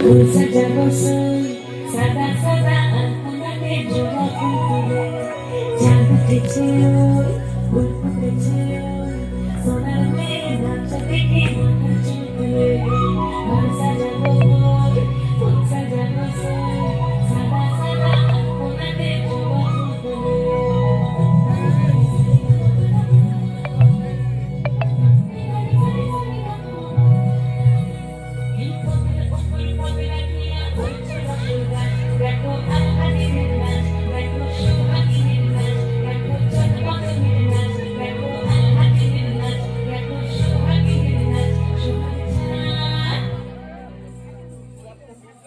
সাজাবো সই সাদা সাদা আলপনাতে জোড়া ফুলে চাঁদ উঠেছে ওই ফুল ফুটেছে ওই সোনার মেয়ে নাচা দেখে মাথা চুলকুলে সাজাবো ওই ফুল সাজাবো সই সাদা সাদা আলপনাতে জোড়া ফুলে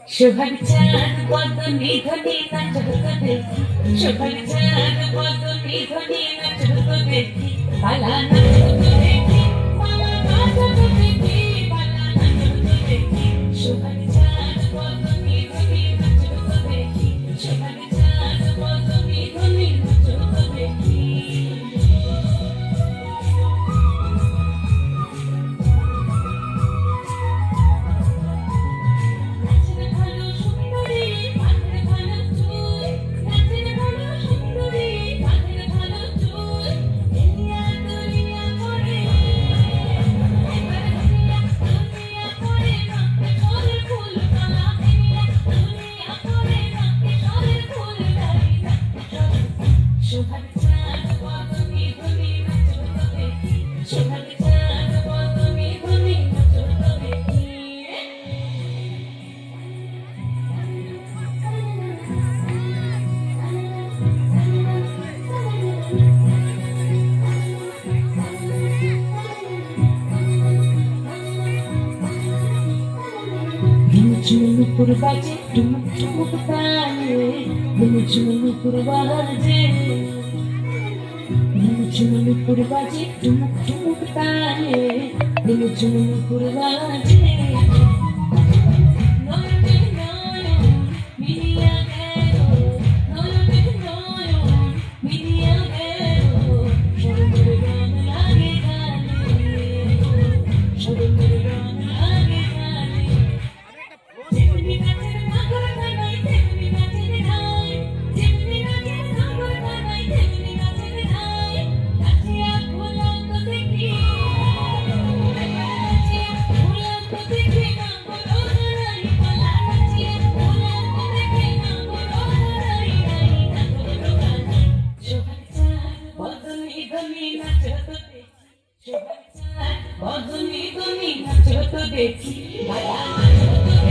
সোহাগ চাঁদ পদ্ম নিধনে নাচতো দেখি সোহাগ চাঁদ পদ্ম নিধনে নাচতো দেখি পালা নাচতো দেখি পালা নাচতো দেখি পালা নাচতো দেখি সোহাগ চাঁদ পদ্ম নিধনে নাচতো দেখি সোহাগ চাঁদ পদ্ম নিধনে নাচতো দেখি সোহাগ চাঁদ পদ্ম নিধনে নাচতো দেখি সোহাগ চাঁদ পদ্ম নিধনে নাচতো দেখি ঝুমুর বাজে টুমুক টুমুক তালে ঝুমুর বাজে ঝুমুর বাজে টুমুক টুমুক তালে ঝুমুর বাজে